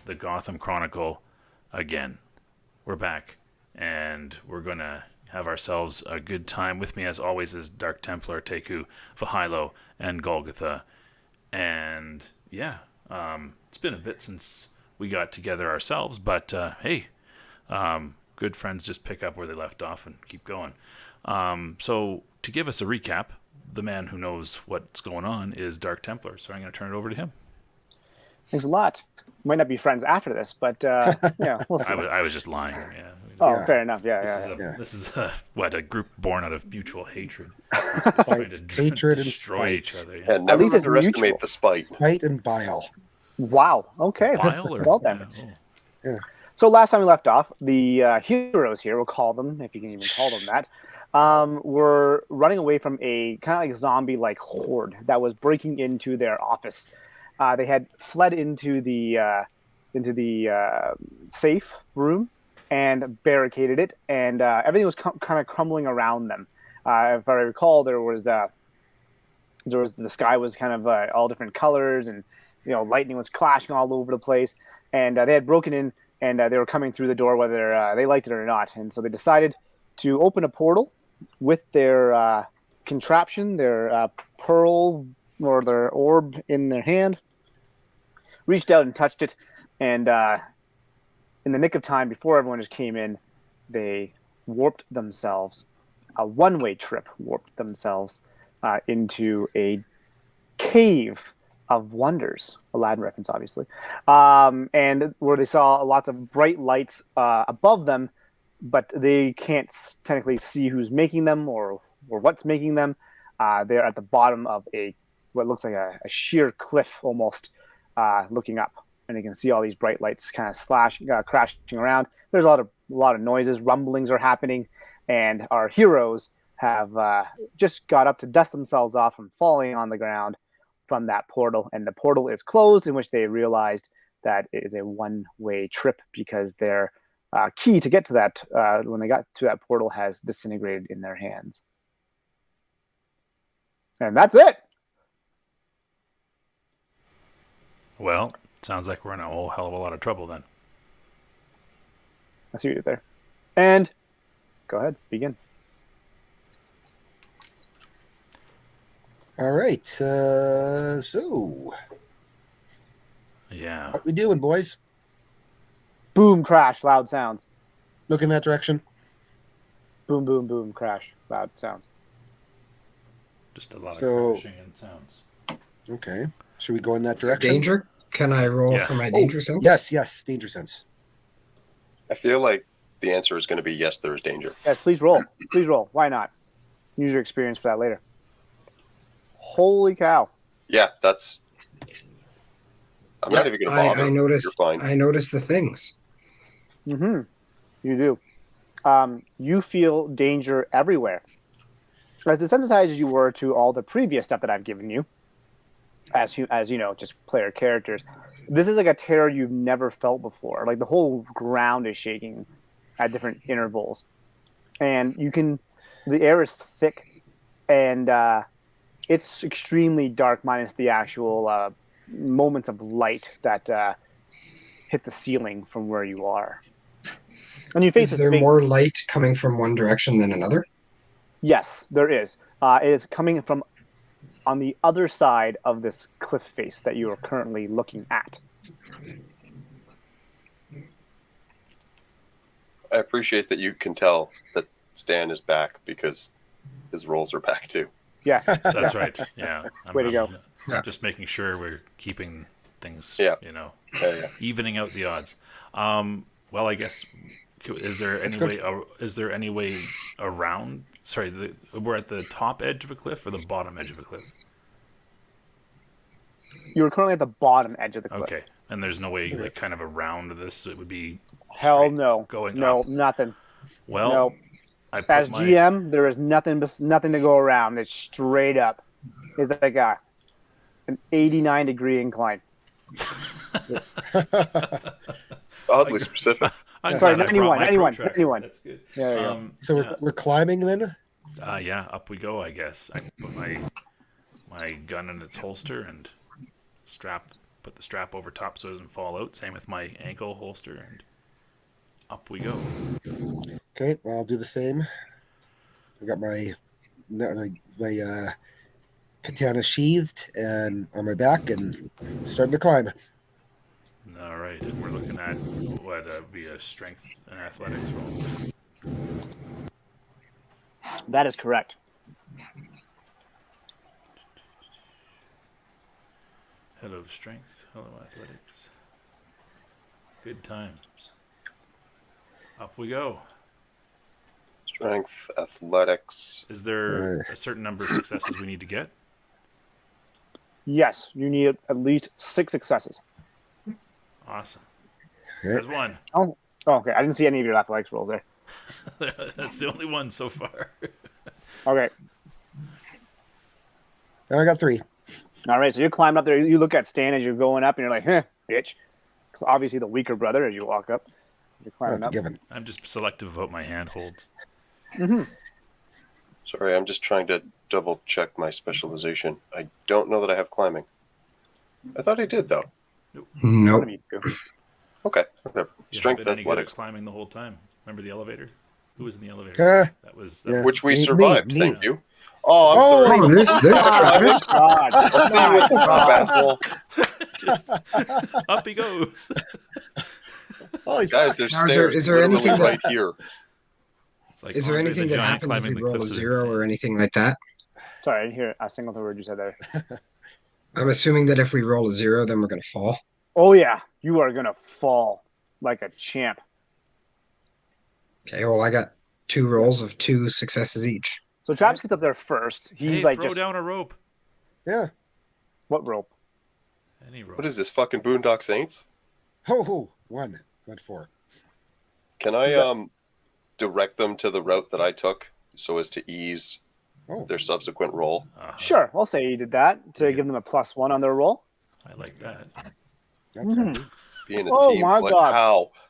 the Gotham Chronicle again. We're back, and we're going to have ourselves a good time. With me, as always, is Dark Templar, Teku, Vahilo, and Golgotha. And yeah, it's been a bit since we got together ourselves, but hey, good friends just pick up where they left off and keep going. So to give us a recap, the man who knows what's going on is Dark Templar, so I'm going to turn it over to him. Thanks a lot. Might not be friends after this, but yeah, we'll see. I was just lying. Yeah. Oh, fair enough. This is a group born out of mutual hatred. Hatred and destroy spite. each other. Yeah, never underestimate the spite. Spite and bile. Wow. Okay. Bile or, well then. Yeah. So last time we left off, the heroes here, we'll call them, if you can even call them that, were running away from a kind of like zombie-like horde that was breaking into their office. They had fled into the safe room and barricaded it, and everything was kind of crumbling around them. If I recall, there was the sky was kind of all different colors, and lightning was clashing all over the place. And they had broken in, and they were coming through the door, whether they liked it or not. And so they decided to open a portal with their contraption, their pearl or their orb in their hand. Reached out and touched it, and in the nick of time, before everyone just came in, they warped themselves, a one-way trip warped themselves into a cave of wonders, Aladdin reference, obviously, and where they saw lots of bright lights above them, but they can't technically see who's making them or what's making them. They're at the bottom of what looks like a sheer cliff almost, looking up. And you can see all these bright lights kind of crashing around. There's a lot of noises, rumblings are happening, and our heroes have just got up to dust themselves off from falling on the ground from that portal. And the portal is closed, in which they realized that it is a one-way trip because their key to get to that, when they got to that portal, has disintegrated in their hands. And that's it. Well, sounds like we're in a whole hell of a lot of trouble then. I see what you did there. And go ahead, begin. All right. So, yeah, what we doing, boys? Boom, crash, loud sounds. Look in that direction. Boom, boom, boom, crash, loud sounds. Just a lot of crashing and sounds. Okay. Should we go in that direction? Danger? Can I roll for my danger sense? Yes, danger sense. I feel like the answer is going to be yes, there is danger. Yes, please roll. Please roll. Why not? Use your experience for that later. Holy cow. Yeah, that's... I'm not even going to bother. I noticed, You're fine. I noticed the things. Mm-hmm. You do. You feel danger everywhere. As desensitized as you were to all the previous stuff that I've given you, as you know, just player characters, this is like a terror you've never felt before. Like the whole ground is shaking at different intervals, and the air is thick, and it's extremely dark, minus the actual moments of light that hit the ceiling from where you are. And you face is there more light coming from one direction than another? Yes, there is. It is coming from on the other side of this cliff face that you are currently looking at. I appreciate that you can tell that Stan is back because his rolls are back too. Yeah. That's right. Yeah. Way to go. Just making sure we're keeping things, evening out the odds. Well, I guess, is there any way around? Sorry, we're at the top edge of a cliff or the bottom edge of a cliff? You're currently at the bottom edge of the cliff. Okay, and there's no way like kind of around this. It would be hell no. Going no, up. Nothing. Well, no. As GM, there is nothing to go around. It's straight up. It's like an 89-degree incline. Oddly specific. Sorry, 91. That's good. Yeah, so we're climbing then? Yeah, up we go, I guess. I put my gun in its holster and put the strap over top so it doesn't fall out. Same with my ankle holster, and up we go. Okay, well, I'll do the same. I got my katana sheathed and on my back and starting to climb. All right, and we're looking at what be a strength and athletics roll. That is correct. Hello, strength. Hello, athletics. Good times. Up we go. Strength, athletics. Is there a certain number of successes we need to get? Yes, you need at least 6 successes. Awesome. Okay. There's one. Oh, okay. I didn't see any of your athletics rolls there. That's the only one so far. Okay. Now I got 3. All right, so you're climbing up there. You look at Stan as you're going up, and you're like, bitch. 'Cause obviously the weaker brother as you walk up. You're climbing That's a up. given. I'm just selective about my handholds. Sorry, I'm just trying to double check my specialization. I don't know that I have climbing. I thought I did, though. Nope. What do you do? Okay. Whatever. You Strength, haven't been any good at athletics. climbing the whole time. Remember the elevator? Who was in the elevator? That was yeah. Which we Me- survived, me. thank you. Oh, I'm Oh, sorry. Oh, there's Travis. God. I'll see you at the top, asshole. just up he goes. Holy Guys, there's Now, stairs is there literally anything right here. It's like Is there Andre the anything that Giant happens if climbing we the roll a cliffs of 0 or Insane. anything like that? Sorry, I didn't hear a single word you said there. I'm assuming that if we roll a 0, then we're going to fall. Oh, yeah. You are going to fall like a champ. Okay, well, I got 2 rolls of 2 successes each. So Travis gets up there first. He's Hey, like, throw just, down a rope. Yeah. what rope? Any rope. What is this, fucking Boondock Saints? Oh, 1. I got 4. Can I direct them to the route that I took so as to ease Oh, their subsequent roll? Sure, I'll say you did that to give them a +1 on their roll. I like that. that's handy. Being a Oh team, my like, God.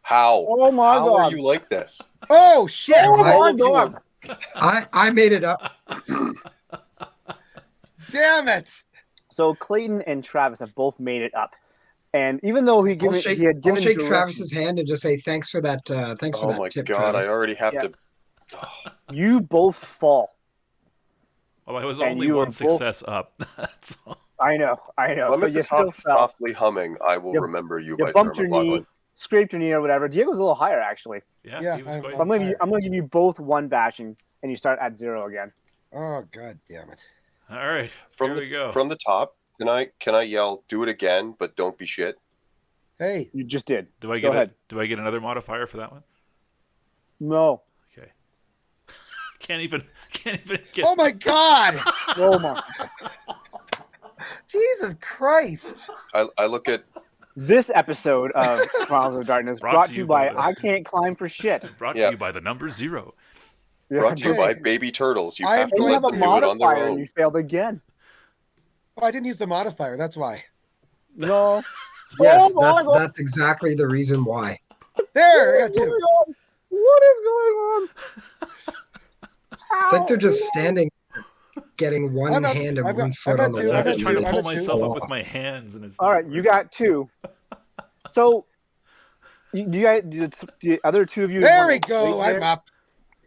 how? Oh my How God. are you like this? Oh, shit. Oh All my of you God. I made it up. Damn it. So Clayton and Travis have both made it up. And even though he had I'll given shake directions, Travis's hand and just say thanks for that. Thanks for Oh that my tip, God, Travis. I already have Yeah. to. you both fall. Well, I was And only you were one both- success up. That's all. I know. I'm But at you the still top, fell. softly humming. I will You- remember you You by bumped Sarah your knee, McLachlan. scraped your knee or whatever. Diego's a little higher, actually. Yeah, he was I'm- quite. So I'm gonna give you both 1 bashing, and you start at 0 again. Oh, God damn it. All right, From here we go. From the top, can I yell, do it again, but don't be shit? Hey. You just did. Do I Go get ahead. do I get another modifier for that one? No. Okay. Can't even get. Oh, my God. Oh my. Jesus Christ. I look at This episode of Chronicles of Darkness brought to you by the- I Can't Climb for Shit. Brought Yeah. to you by the number 0. brought to you Okay. by baby turtles. You I have am to And you let have a them do it on their modifier and you own. failed again. Oh, I didn't use the modifier. That's why. No. Yes, Oh my God. that's exactly the reason why. There, I got Oh 2. my God. What is going on? It's like they're just How? standing, getting one I'm not- hand and I'm not- one foot I'm not on the too- I'm I'm just ledge. not trying too- to I'm pull not too- myself up with my hands, and it's All right, you got 2. So, you guys, the other 2 of you. There we want to go. wait I'm there? up.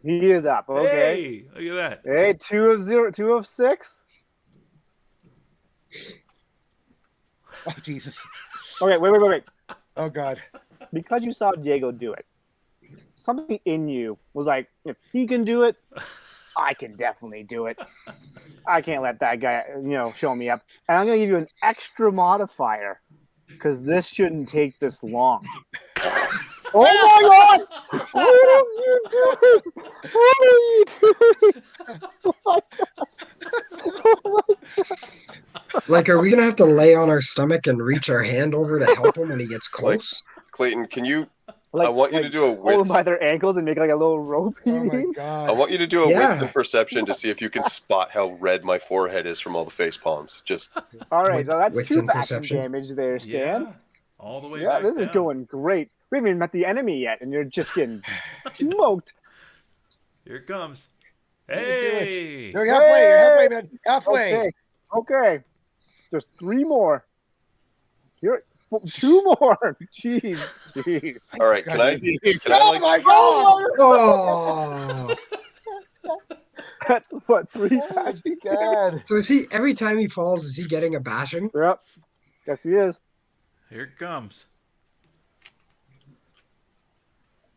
He is up. Okay. Hey, look at that. Hey, 2 of 0, 2 of 6. Oh, Jesus. Okay, wait. Oh, God. Because you saw Diego do it, something in you was like, if he can do it, I can definitely do it. I can't let that guy, show me up. And I'm going to give you an extra modifier because this shouldn't take this long. Oh my God! What are you doing? What are you doing? Oh my God. Oh my God. Like, are we gonna have to lay on our stomach and reach our hand over to help him when he gets close? Clayton, can you? Like, I want you to do a hold them wits. by their ankles and make like a little rope. You Oh, my mean? I God. want you to do a Yeah. wits and perception to see if you can spot how red my forehead is from all the face palms. Just All right, so that's Wits 2 and faction perception. damage there, Stan. Yeah, all the way. Yeah, back this is down. going great. We haven't even met the enemy yet, and you're just getting smoked. Here it comes. You can do it. Hey, You're halfway, man. Halfway. Okay. There's 3 more. You're 2 more. Jeez. All right, can I Oh like my god! Oh, That's what 3 Oh my bashing. god! so is he every time he falls? Is he getting a bashing? Yep. Yes, he is. Here it comes.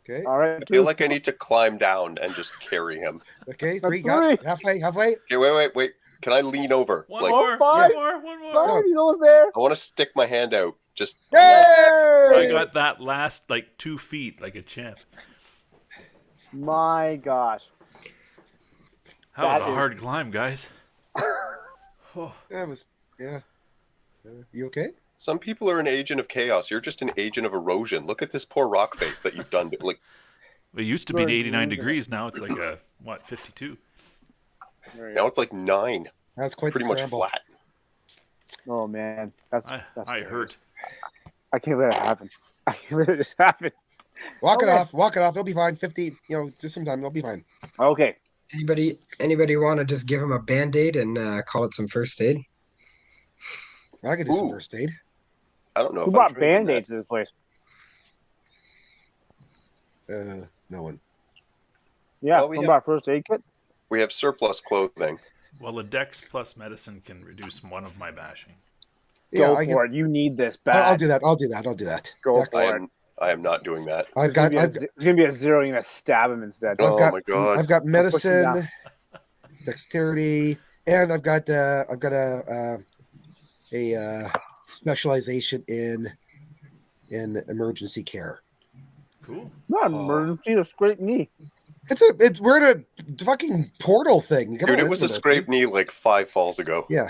Okay, All right. I feel like I need to climb down and just carry him. okay, That's 3, got 3. halfway. Okay, wait. Can I lean over? One Like, more. five. One more. Fine, he's almost there. I want to stick my hand out. Just Yay! I got that last 2 feet like a champ. My gosh. That was That a is- hard climb, guys. That was you okay? some people are an agent of chaos. You're just an agent of erosion. Look at this poor rock face that you've done. Like, It used to be Very 89 good. degrees. Now it's like 52. There you now go. it's like 9, That's quite pretty the much scramble. flat. Oh man, that's I hilarious. hurt. I can't let it happen. I can't let it just happen. Walk it Okay. off. Walk it off. They'll be fine. 50. Just some time. They'll be fine. Okay. Anybody want to just give him a band-aid and call it some first aid? I could do some Ooh. first aid. I don't know. Who if I'm brought trained in that. Band-Aids to this place? No one. Yeah, Well, we who have- brought first aid kit? We have surplus clothing. Well, a dex plus medicine can reduce one of my bashing. Yeah, Go I for can. it. You need this bad. I'll do that. I'll do that. Go Dex. for it. I am not doing that. I've It's gonna got. be a I've, z- it's gonna be a 0. You're gonna stab him instead. I've Oh got. my God. I've got pushing medicine, down. dexterity, and I've got a specialization in emergency care. Cool. Not an emergency. A scraped knee. We're in a fucking portal thing. Come Dude, on, it was a this is scraped knee like 5 falls ago. Yeah,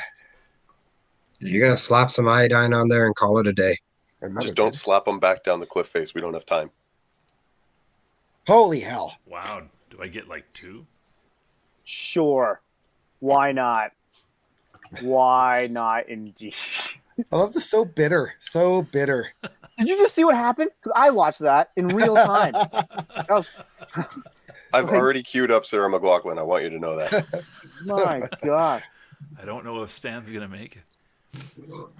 You're gonna slap some iodine on there and call it a day. my mother Just don't did. slap them back down the cliff face. We don't have time. Holy hell! Wow. Do I get 2? Sure. Why not? Why not? Indeed. I love this. So bitter. So bitter. Did you just see what happened? Because I watched that in real time. That was I've Okay. already queued up Sarah McLaughlin. I want you to know that. my god. I don't know if Stan's going to make it.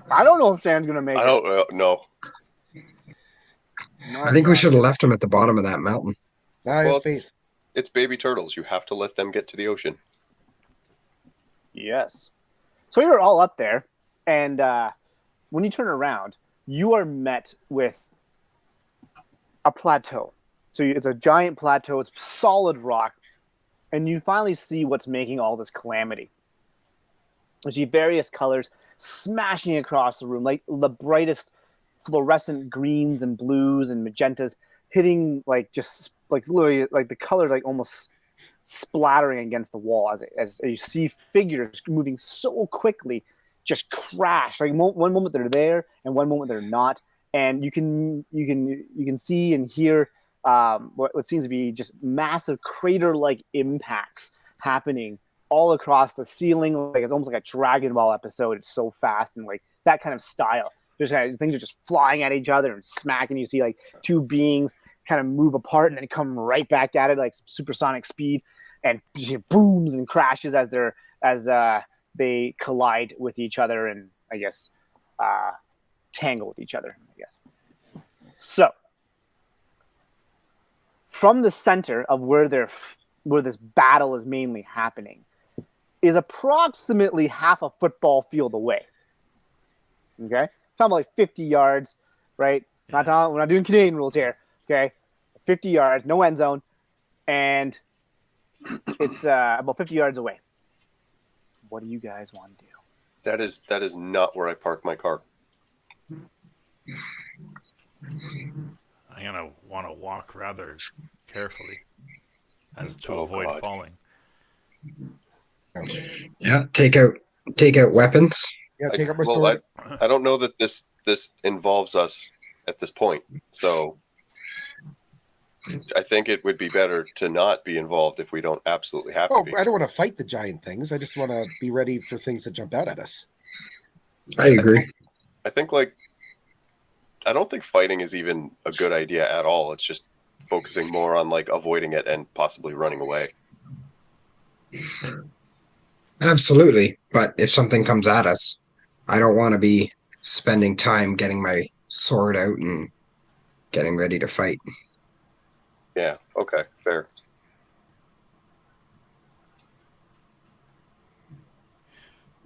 I don't know if Stan's gonna make I it. don't know. My I think we God. should have left him at the bottom of that mountain. I Well, have faith. It's baby turtles. You have to let them get to the ocean. Yes. So you're all up there, and when you turn around, you are met with a plateau. So it's a giant plateau. It's solid rock, and you finally see what's making all this calamity. You see various colors smashing across the room, like the brightest fluorescent greens and blues and magentas hitting just literally the color almost splattering against the wall as you see figures moving so quickly just crash. One moment they're there and one moment they're not, and you can see and hear what seems to be just massive crater-like impacts happening all across the ceiling. It's almost like a Dragon Ball episode. It's so fast and that kind of style. There's things are just flying at each other and smacking. You see two beings kind of move apart and then come right back at it supersonic speed, and booms and crashes as they collide with each other and I guess tangle with each other. I guess so. From the center of where this battle is mainly happening is approximately half a football field away. Okay, talking about 50 yards, right? We're not doing Canadian rules here. Okay, 50 yards, no end zone, and it's about 50 yards away. What do you guys want to do? That is not where I park my car. I'm going to want to walk rather carefully as to Oh, avoid God. falling. Yeah, take out weapons. Yeah, take up my Well, sword. I don't know that this involves us at this point. So I think it would be better to not be involved if we don't absolutely have to Oh, be. I don't want to fight the giant things. I just want to be ready for things that jump out at us. I agree. I think I don't think fighting is even a good idea at all. It's just focusing more on avoiding it and possibly running away. Absolutely. But if something comes at us, I don't want to be spending time getting my sword out and getting ready to fight. Yeah. Okay. Fair.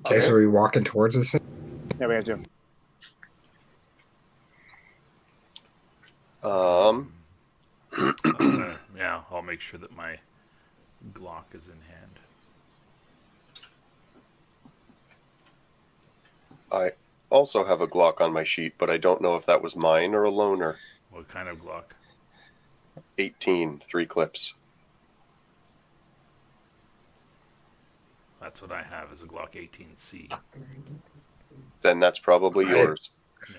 Okay, so are we walking towards this thing? Yeah, we have to. Yeah, I'll make sure that my Glock is in hand. I also have a Glock on my sheet, but I don't know if that was mine or a loaner. What kind of Glock? 18, 3 clips. That's what I have, is a Glock 18C. Then that's probably yours. Yeah.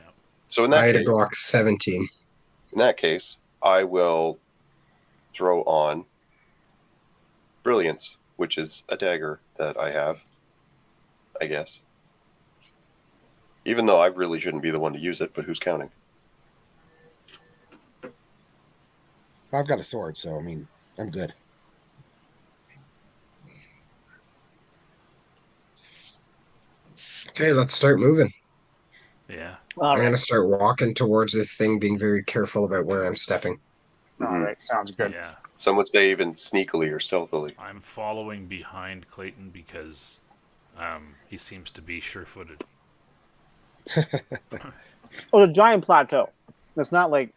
So in I that had a case, Glock 17. I will throw on Brilliance, which is a dagger that I have, I guess. Even though I really shouldn't be the one to use it, but who's counting? I've got a sword, so I mean, I'm good. Okay, let's start moving. Yeah. All I'm right. going to start walking towards this thing, being very careful about where I'm stepping. All right. Sounds good. Yeah. Some would say even sneakily or stealthily. I'm following behind Clayton because he seems to be sure-footed. Oh, the giant plateau. It's not like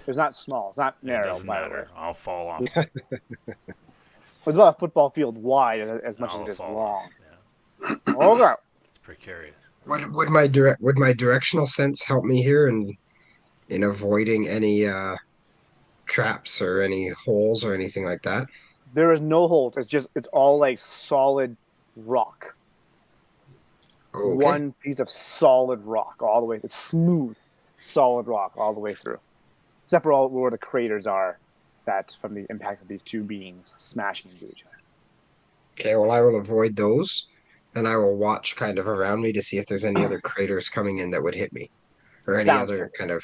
it's not small. It's not It narrow. doesn't By the way, matter. I'll fall off. it's about a football field wide as much as I'll it is fall long. off. Yeah. Okay. It's precarious. Would my directional sense help me here in avoiding any traps or any holes or anything like that? There is no holes. It's all like solid rock. Oh, okay. One piece of solid rock all the way. It's smooth, solid rock all the way through, except for all where the craters are. That from the impact of these two beings smashing into each other. Okay, well, I will avoid those, and I will watch kind of around me to see if there's any other craters coming in that would hit me, or any Sounds other good. kind of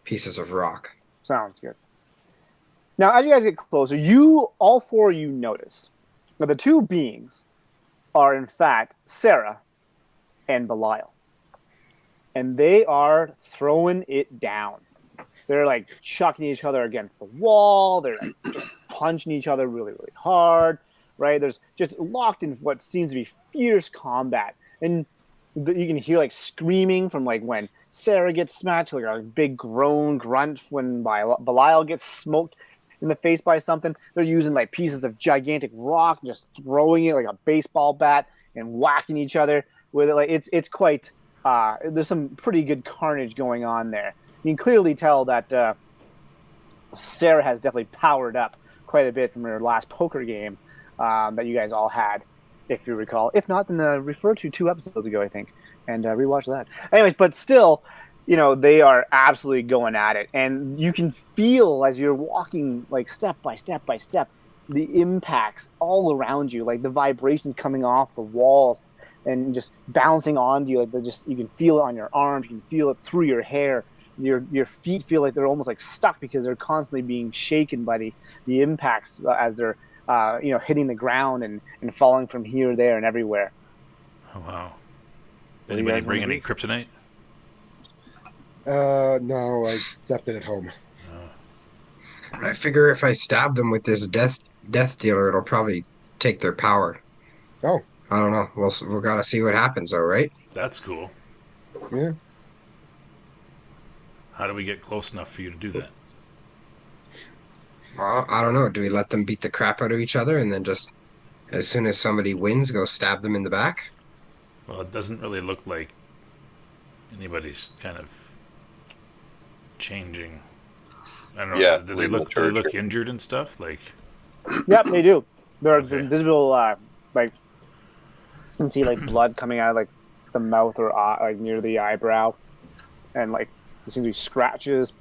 pieces of rock. Sounds good. Now, as you guys get closer, all four of you notice that the two beings are in fact Sarah and Belial, and they are throwing it down. They're like chucking each other against the wall. They're like just punching each other really, really hard. Right? There's just locked in what seems to be fierce combat, and you can hear like screaming from like when Sarah gets smacked, like a big groan grunt when Belial gets smoked in the face by something. They're using like pieces of gigantic rock, just throwing it like a baseball bat and whacking each other with it. Like it's quite. There's some pretty good carnage going on there. You can clearly tell that Sarah has definitely powered up quite a bit from her last poker game that you guys all had, if you recall. If not, then refer to 2 episodes ago, I think, and rewatch that. Anyways, but still, they are absolutely going at it, and you can feel as you're walking, like step by step by step, the impacts all around you, like the vibrations coming off the walls and just bouncing onto you. Like you can feel it on your arms, you can feel it through your hair. Your feet feel like they're almost like stuck because they're constantly being shaken by the impacts as they're hitting the ground and falling from here, there, and everywhere. Oh, wow. What do you Anybody guys bring wanna any do? kryptonite? No, I left it at home. I figure if I stab them with this death dealer, it'll probably take their power. Oh, I don't know. We'll gotta see what happens, though, right? That's cool. yeah. How do we get close enough for you to do that? Well, I don't know. Do we let them beat the crap out of each other and then just, as soon as somebody wins, go stab them in the back? Well, it doesn't really look like anybody's kind of changing. I don't know. Yeah, do they leading the look? Do they charge look here. injured and stuff? Like, Yep, they do. There are Okay. visible, like, you can see like blood coming out of like the mouth or like near the eyebrow, and like there seems to be scratches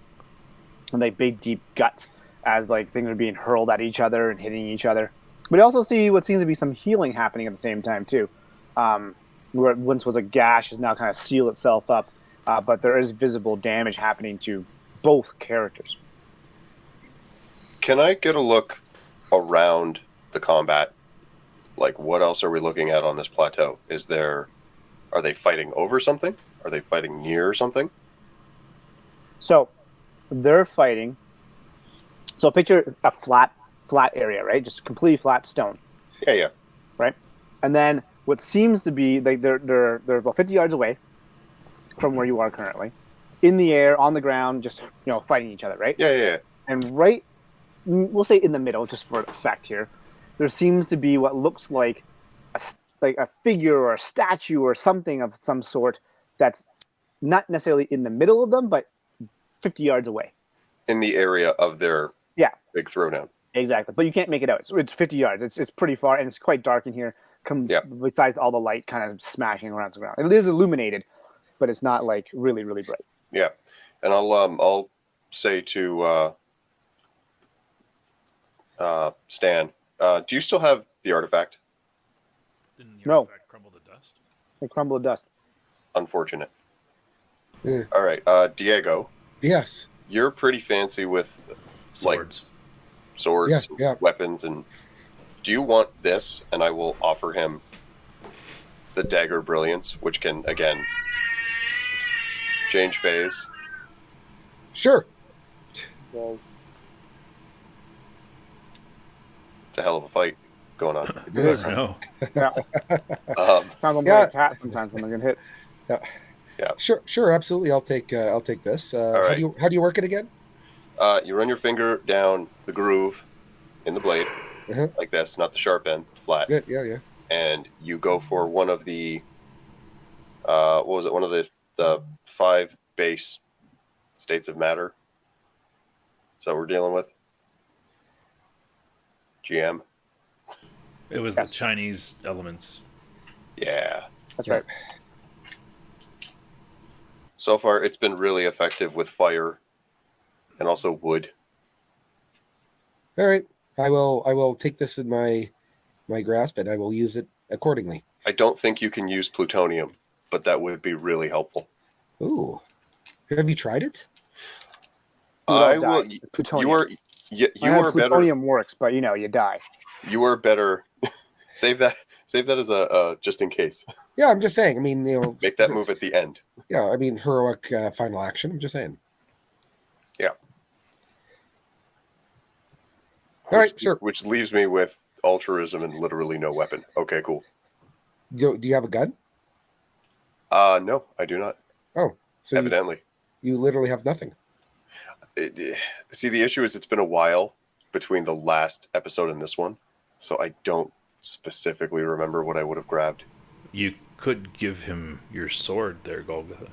and like big deep guts as like things are being hurled at each other and hitting each other. But you also see what seems to be some healing happening at the same time too. Where it once was a gash has now kind of sealed itself up, but there is visible damage happening to both characters. Can I get a look around the combat? Like, what else are we looking at on this plateau? Are they fighting over something? Are they fighting near or something? So they're fighting. So picture a flat area, right? Just completely flat stone, Yeah. right? And then what seems to be like they're about 50 yards away from where you are currently, in the air, on the ground, just fighting each other, right? Yeah. And right, we'll say in the middle, just for effect here, there seems to be what looks like a figure or a statue or something of some sort that's not necessarily in the middle of them, but 50 yards away. In the area of their big throwdown. Exactly. But you can't make it out. It's 50 yards. It's pretty far, and it's quite dark in here, besides all the light kind of smashing around the ground. It is illuminated, but it's not like really, really bright. Yeah. And I'll say to Stan, do you still have the artifact? Didn't No. artifact crumble to dust? They crumble to dust. Unfortunate. Yeah. All right, Diego. Yes. You're pretty fancy with Swords. swords, Yeah. weapons, and do you want this? And I will offer him the dagger brilliance, which can again change phase. Sure. Well, It's a hell of a fight going on. It is. No. yeah. Sounds like a cat sometimes when they're getting hit. Sure, absolutely. I'll take this. right. How do you work it again? You run your finger down the groove in the blade, like this, not the sharp end, flat. Good. Yeah. And you go for one of the what was it? One of the 5 base states of matter. Is that what we're dealing with? GM. It was the Chinese elements. Yeah. That's right. So far, it's been really effective with fire and also wood. All right. I will take this in my grasp and I will use it accordingly. I don't think you can use plutonium, but that would be really helpful. Ooh. Have you tried it? I will. Plutonium. You are better. Plutonium works, but you die. You are better. Save that as a just in case. Yeah, I'm just saying. I mean, Make that move at the end. Yeah, I mean, heroic final action. I'm just saying. Yeah. All right, sure. Which leaves me with altruism and literally no weapon. Okay, cool. Do you have a gun? No, I do not. Oh, so evidently. You literally have nothing. See, the issue is it's been a while between the last episode and this one, so I don't specifically remember what I would have grabbed. You could give him your sword there, Golgotha.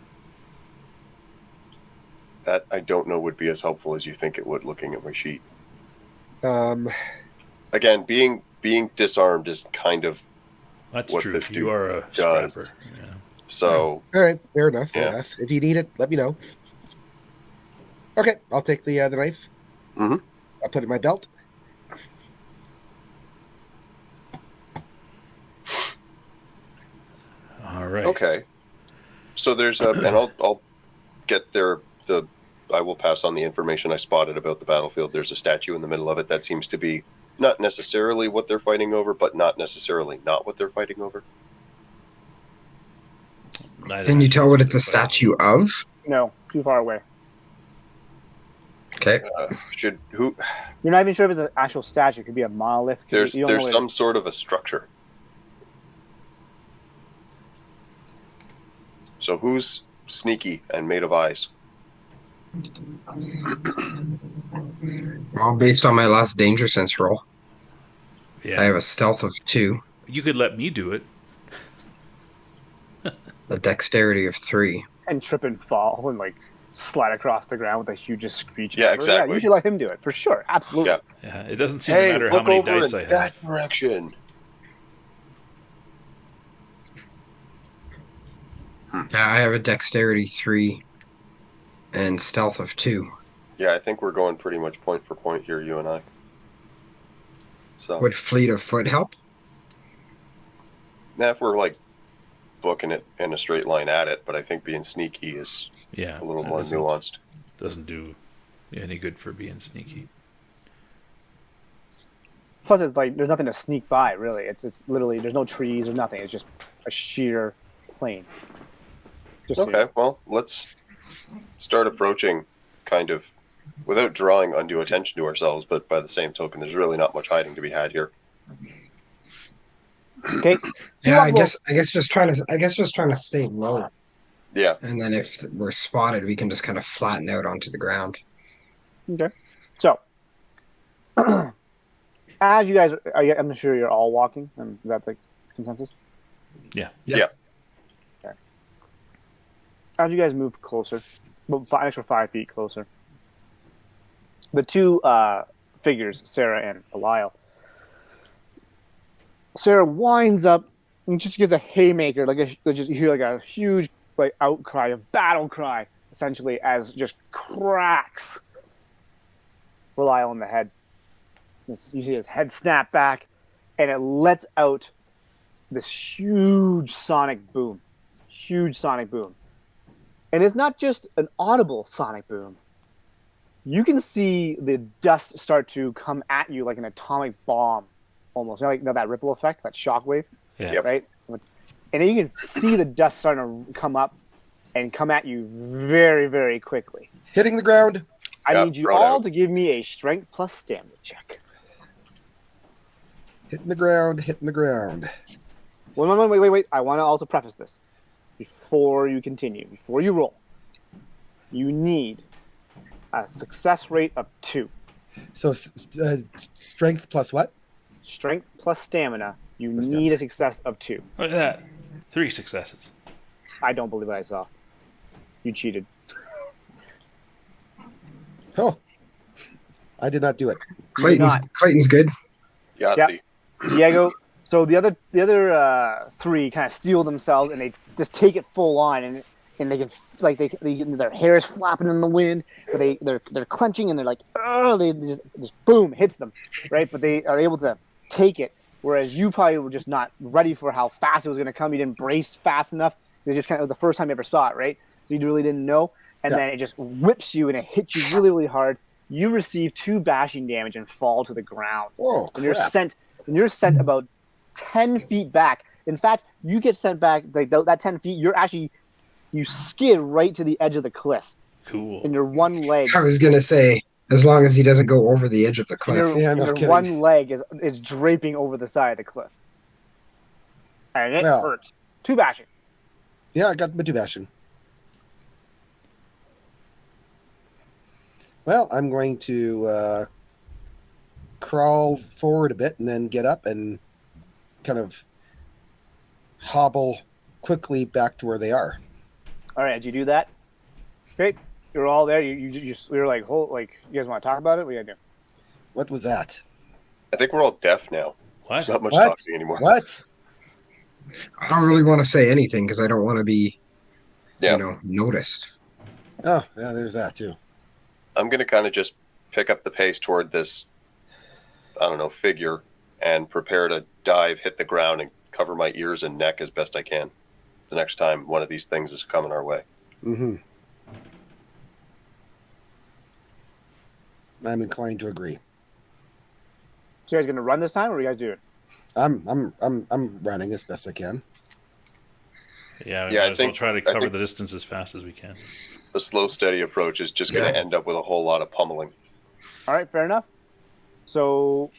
That I don't know would be as helpful as you think it would looking at my sheet. Again, being disarmed is kind of That's what true. this dude You are a does. scrapper. Yeah. So all right, fair enough. Yeah. If you need it, let me know. Okay, I'll take the knife. Mm-hmm. I'll put it in my belt. All right. Okay. So there's a, and I'll get there. I will pass on the information I spotted about the battlefield. There's a statue in the middle of it that seems to be not necessarily what they're fighting over, but not necessarily not what they're fighting over. Can you tell what it's a statue of? No, too far away. Okay. You're not even sure if it's an actual statue. It could be a monolith. There's some sort of a structure. So who's sneaky and made of eyes? Well, based on my last danger sense roll, Yeah. I have a stealth of 2, You could let me do it. a dexterity of 3. And trip and fall and slide across the ground with the hugest screech. Yeah, ever. exactly. Yeah, you should let him do it for sure. Absolutely. Yeah. Yeah. It doesn't seem to Hey, matter how look many over dice in I have. that direction. Yeah, I have a dexterity 3 and stealth of 2. Yeah, I think we're going pretty much point for point here, you and I. So, Would fleet of foot help? now if we're booking it in a straight line at it, but I think being sneaky is Yeah. a little that more nuanced. Doesn't do any good for being sneaky. Plus, it's there's nothing to sneak by. Really, it's literally there's no trees or nothing. It's just a sheer plain. Just so you Okay, know. well, let's start approaching kind of without drawing undue attention to ourselves, but by the same token, there's really not much hiding to be had here. Okay. So you Yeah, walk I guess just trying to stay low, Yeah. and then if we're spotted, we can just kind of flatten out onto the ground. Okay. So, as you guys, I'm sure you're all walking. Is that the consensus? Yeah. Yeah. Okay. As you guys move closer, well, an extra 5 feet closer, the two figures, Sarah and Belial. Sarah winds up and just gives a haymaker, you hear like a huge like outcry, a battle cry, essentially, as just cracks Belial in the head. You see his head snap back, and it lets out this huge sonic boom. And it's not just an audible sonic boom. You can see the dust start to come at you like an atomic bomb, almost. That ripple effect, that shockwave, Yeah. Yep. right? And then you can see the dust starting to come up and come at you very, very quickly. Hitting the ground. I Yeah, need you throw it all out. to give me a strength plus stamina check. Hitting the ground. Hitting the ground. Wait. I want to also preface this. Before you continue, before you roll, you need a success rate of 2. So strength plus what? Strength plus stamina, you Plus need a success of 2. Look at that. 3 successes. I don't believe what I saw. You cheated. Oh, I did not do it. Clayton's good. Yahtzee. Diego. So the other 3 kind of steel themselves, and they just take it full on, and they can their hair is flapping in the wind, but they're clenching, and they're like, they just boom hits them, right? But they are able to take it, whereas you probably were just not ready for how fast it was going to come. You didn't brace fast enough. It was the first time you ever saw it, right? So you really didn't know, and then it just whips you, and it hits you really, really hard. You receive 2 bashing damage and fall to the ground. Oh, And you're crap. sent about 10 feet back. In fact, you get sent back like that 10 feet. You skid right to the edge of the cliff, Cool. and your one leg, I was gonna say, as long as he doesn't go over the edge of the cliff. Yeah, no your kidding. one leg is draping over the side of the cliff, and it Well. hurts. 2 bashing. Yeah, I got my 2 bashing. Well, I'm going to crawl forward a bit and then get up and kind of hobble quickly back to where they are. All right, did you do that? Great. You're all there. You're like, you guys want to talk about it? What do you gotta do? What was that? I think we're all deaf now. What? There's not much What? talking anymore. What? I don't really want to say anything because I don't want to be, Yeah. noticed. Oh, yeah, there's that too. I'm going to kind of just pick up the pace toward this, figure and prepare to dive, hit the ground, and cover my ears and neck as best I can the next time one of these things is coming our way. Mm-hmm. I'm inclined to agree. So you guys gonna run this time, or what are you guys doing? I'm running as best I can. Yeah, Yeah, I might as well think- try to I cover think- the distance as fast as we can. The slow, steady approach is just going to end up with a whole lot of pummeling. All right, fair enough. So,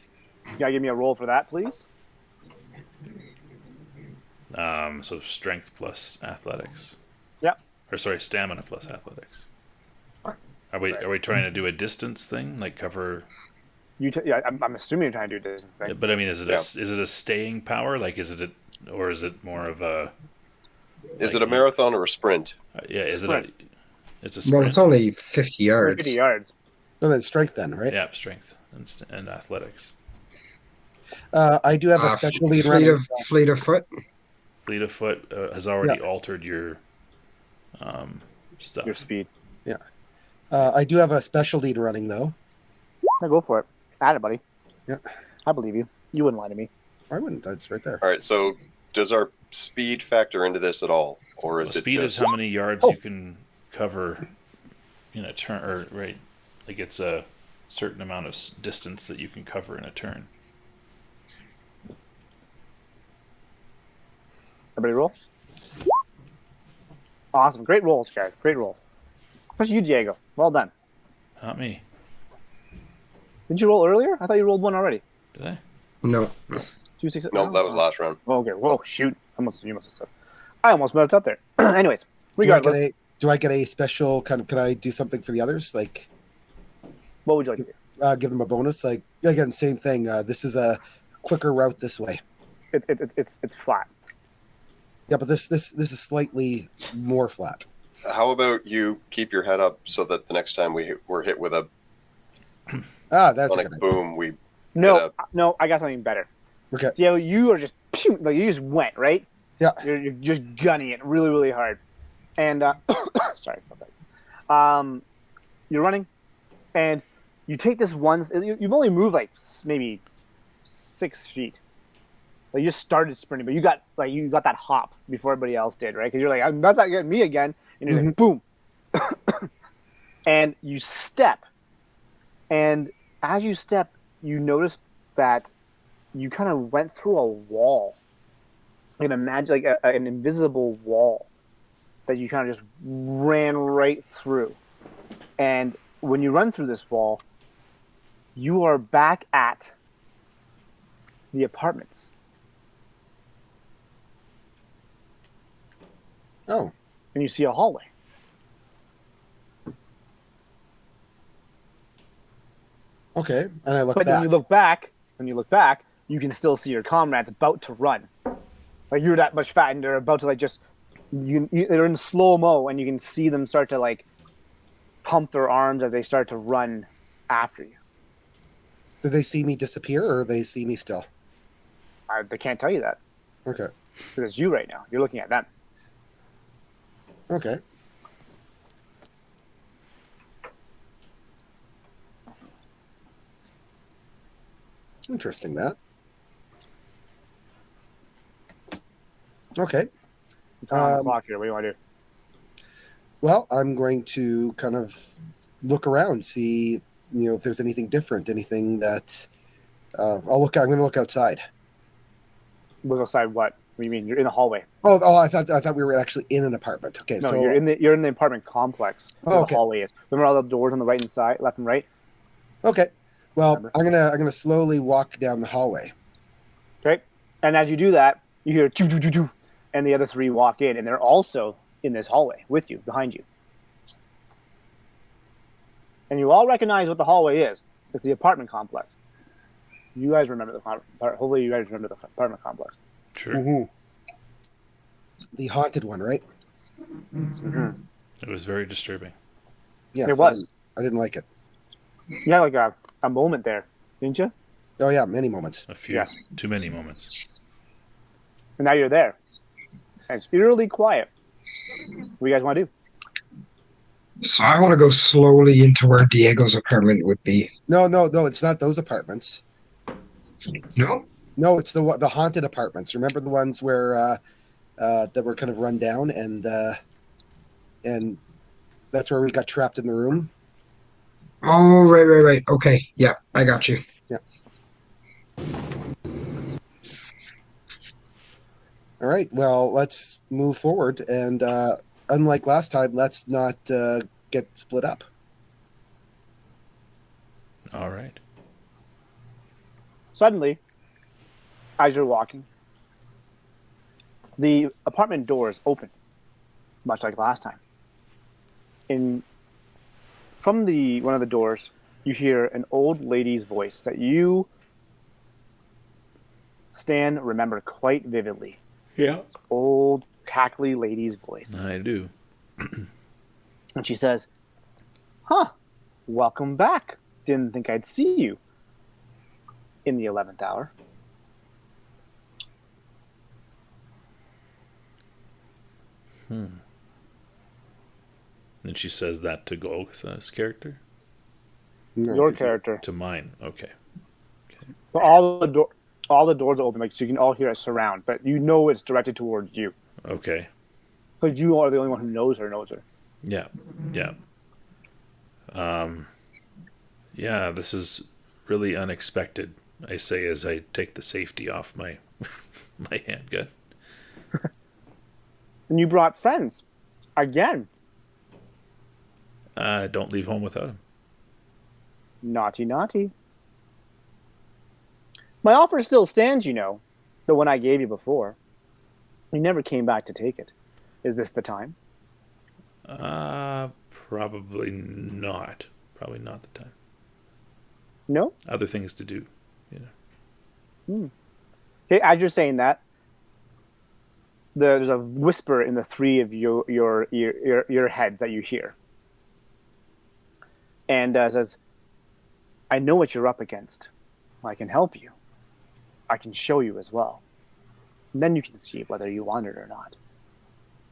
you gotta give me a roll for that, please. So strength plus athletics. Yep. Or sorry, stamina plus athletics. Are we trying to do a distance thing, like cover? I'm assuming you're trying to do a distance thing. But I mean, is it a staying power? Like, is it more of a? Is it a marathon or a sprint? Yeah, is Sprint. it? It's a Well, sprint. it's only 50 yards. 50 yards. No, then strength then, right? Yeah, strength and athletics. I do have a special lead running. Fleet of foot. Fleet of foot has already altered your stuff. Your speed. I do have a special lead running though. No, go for it. Add it, buddy. Yeah. I believe you. You wouldn't lie to me. I wouldn't. That's right there. All right, so does our speed factor into this at all? Or is Well, it speed just... is how many yards you can cover in a turn, or right? Like it's a certain amount of distance that you can cover in a turn. Everybody roll. Awesome. Great rolls, guys. Great rolls. Especially you, Diego. Well done. Not me. Didn't you roll earlier? I thought you rolled one already. Did I? No. 2, 6. No, that was last round. Oh, okay. Whoa, shoot. You must have said. I almost messed up there. Anyways, Do I, regardless, do I get a special kind of? Can I do something for the others? Like what would you like to do? give them a bonus? Like again, same thing. This is a quicker route this way. It's flat. Yeah, but this is slightly more flat. How about you keep your head up so that the next time we're hit with a That's a sonic good idea. boom, we No, I got something better. Okay. Diego, you are just like you just went right. Yeah. You're just gunning it really, really hard, and sorry about that. You're running, and you take this one. You've only moved like maybe 6 feet. Like you just started sprinting, but you got that hop before everybody else did, right? Because you're like, that's not getting me again, and you're like, boom, and you step, and as you step, you notice that you kind of went through a wall, like an invisible wall that you kind of just ran right through. And when you run through this wall, you are back at the apartments. Oh, And you see a hallway. okay. And I look But back. when you look back, you can still see your comrades about to run. Like you're that much fat, and they're about to they're in slow mo, and you can see them start to like pump their arms as they start to run after you. Do they see me disappear, or they see me still? They can't tell you that Okay. because it's you right now. You're looking at them. Okay. Interesting, that. Okay. On the clock here. What do you want to do? Well, I'm going to kind of look around, see, if there's anything different, anything that I'm going to look outside. Look outside. What do you mean? You're in a hallway. Oh, I thought we were actually in an apartment. Okay, No, so you're in the apartment complex where Oh, okay. the hallway is. Remember all the doors on the right and side, left and right. okay. Well, Remember. I'm gonna slowly walk down the hallway. Okay, and as you do that, you hear choo choo choo choo, and the other three walk in, and they're also in this hallway with you, behind you. And you all recognize what the hallway is. It's the apartment complex. You guys remember hopefully you guys remember the apartment complex. Sure. The haunted one, right? It was very disturbing. Yes, It was. I didn't like it. You had like a moment there, didn't you? Oh yeah, many moments. A few. Yes. Too many moments. And now you're there. And it's eerily quiet. What do you guys want to do? So I want to go slowly into where Diego's apartment would be. No, it's not those apartments. No? No, it's the haunted apartments. Remember the ones where that were kind of run down, and that's where we got trapped in the room. Oh, right. Okay, yeah, I got you. Yeah. All right. Well, let's move forward, and unlike last time, let's not get split up. All right. Suddenly, as you're walking, the apartment doors open, much like last time. From one of the doors, you hear an old lady's voice that you, Stan, remember quite vividly. Yeah. This old, cackly lady's voice. I do. And she says, welcome back. Didn't think I'd see you in the 11th hour. And she says that to Golgotha's character? No, Your if you- character. To mine. Okay. But all the doors are open, like so you can all hear it surround, but you know it's directed towards you. Okay. So you are the only one who knows her. Yeah. Yeah. Yeah, this is really unexpected, I say as I take the safety off my my handgun. And you brought friends. Again. Don't leave home without him. Naughty, naughty. My offer still stands, you know. The one I gave you before. You never came back to take it. Is this the time? Probably not. Probably not the time. No? Other things to do. Okay, as you're saying that, there's a whisper in the three of your heads that you hear. And says, I know what you're up against. I can help you. I can show you as well. And then you can see whether you want it or not.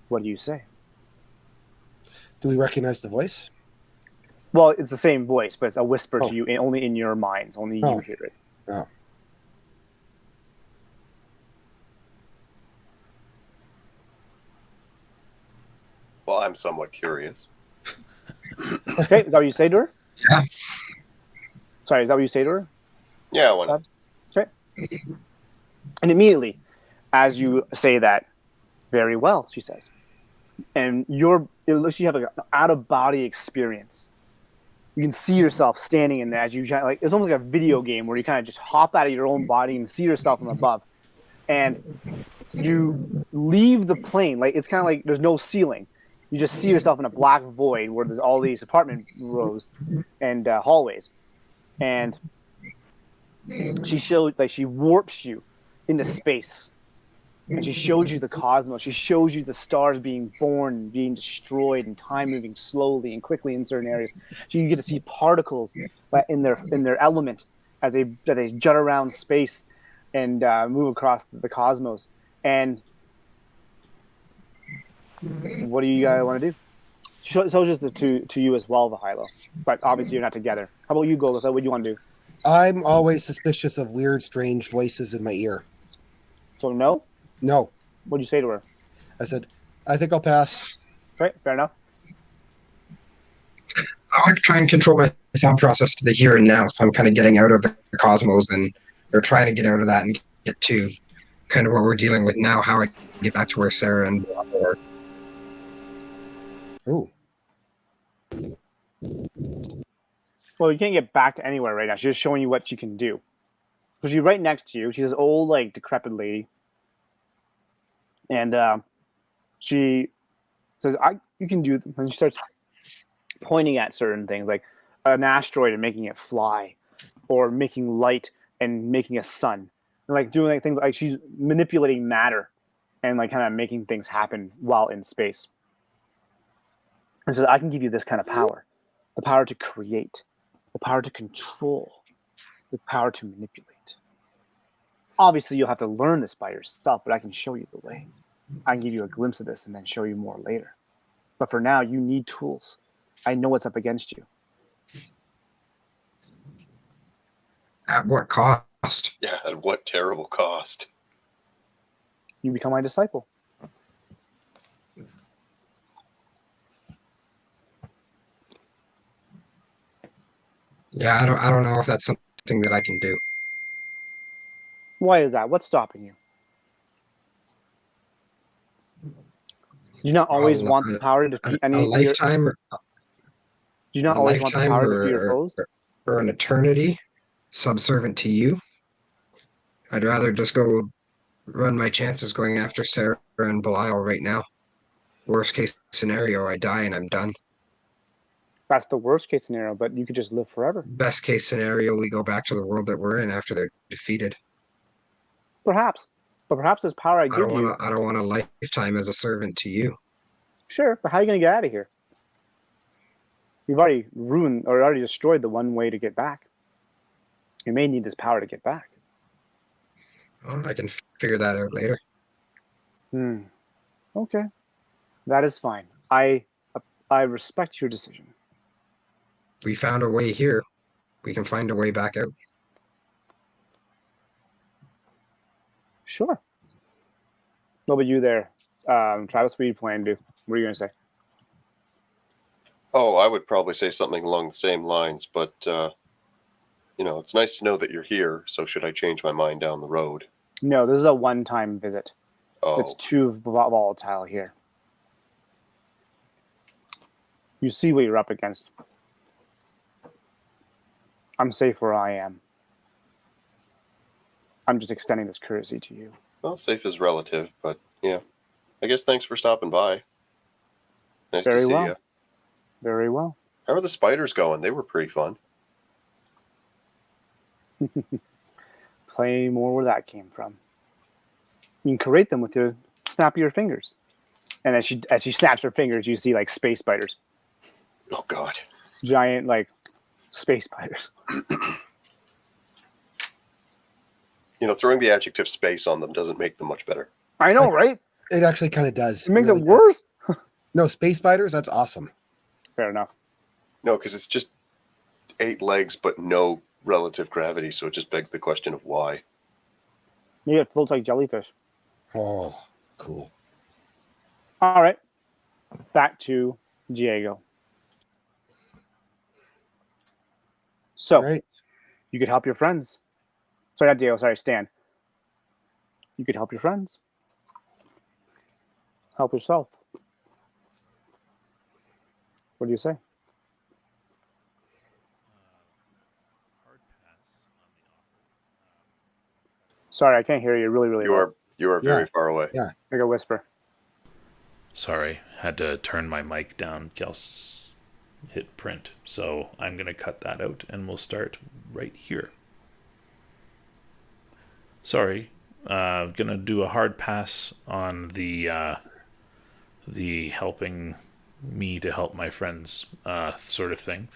What do you say? Do we recognize the voice? Well, it's the same voice, but it's a whisper Oh. to you, only in your minds. Only you hear it. Oh. Well, I'm somewhat curious. Okay, is that what you say to her? Yeah. Sorry, is that what you say to her? Yeah, why not? Okay. And immediately, as you say that, very well, she says. And it looks you have like an out-of-body experience. You can see yourself standing in there as you like. It's almost like a video game where you kind of just hop out of your own body and see yourself from above, and you leave the plane. Like it's kind of like there's no ceiling. You just see yourself in a black void where there's all these apartment rows and hallways, and she warps you into space. And she shows you the cosmos. She shows you the stars being born, being destroyed, and time moving slowly and quickly in certain areas. So you get to see particles in their element as they jut around space and move across the cosmos. And what do you want to do? She shows this to you as well, Vahilo. But obviously you're not together. How about you, Golgotha? What do you want to do? I'm always suspicious of weird, strange voices in my ear. So no? No. What'd you say to her? I said, I think I'll pass. Okay, fair enough. I like to try and control my thought process to the here and now. So I'm kind of getting out of the cosmos or trying to get out of that and get to kind of what we're dealing with now, how I can get back to where Sarah and Belial are. Ooh. Well, you can't get back to anywhere right now. She's just showing you what she can do. Because she's right next to you. She's this old, like, decrepit lady. And she says, you can do... And she starts pointing at certain things, like an asteroid and making it fly. Or making light and making a sun. And, like, doing like, things like she's manipulating matter. And, like, kind of making things happen while in space. And says, I can give you this kind of power. The power to create. The power to control. The power to manipulate. Obviously, you'll have to learn this by yourself, but I can show you the way. I can give you a glimpse of this and then show you more later. But for now, you need tools. I know what's up against you. At what cost? Yeah, at what terrible cost. You become my disciple. Yeah, I don't know if that's something that I can do. Why is that? What's stopping you? Do you not always want the power to defeat any a lifetime, Do you not a always want the lifetime power to defeat your foes? or an eternity subservient to you. I'd rather just go run my chances going after Sarah and Belial right now. Worst case scenario, I die and I'm done. That's the worst case scenario, but you could just live forever. Best case scenario, we go back to the world that we're in after they're defeated. Perhaps. But perhaps this power I give you... I don't want a lifetime as a servant to you. Sure, but how are you going to get out of here? You've already ruined or already destroyed the one way to get back. You may need this power to get back. Well, I can figure that out later. Okay. That is fine. I respect your decision. We found a way here. We can find a way back out. Sure. What about you there? Travis, what are you planning to do? What are you going to say? Oh, I would probably say something along the same lines, but, it's nice to know that you're here, so should I change my mind down the road? No, this is a one-time visit. Oh, It's too volatile here. You see what you're up against. I'm safe where I am. I'm just extending this courtesy to you. Well, safe is relative, but yeah. I guess thanks for stopping by. Nice Very to see well. you. Very well. How are the spiders going? They were pretty fun. Play more where that came from. You can create them with your snap of your fingers. And as she snaps her fingers, you see like space spiders. Oh God. Giant like space spiders. Throwing the adjective space on them doesn't make them much better. I know, right? It actually kind of does. It makes really it worse. does. No, space spiders, that's awesome. Fair enough. No, because it's just 8 legs, but no relative gravity. So it just begs the question of why. Yeah, it floats like jellyfish. Oh, cool. All right. Back to Diego. So, Right. you could help your friends. Sorry, not Diego. Sorry, Stan. You could help your friends. Help yourself. What do you say? Sorry, I can't hear you really, really well. You are very Yeah. far away. Yeah. Make a whisper. Sorry, had to turn my mic down. Gels hit print, so I'm gonna cut that out, and we'll start right here. Sorry, gonna do a hard pass on the helping me to help my friends sort of thing,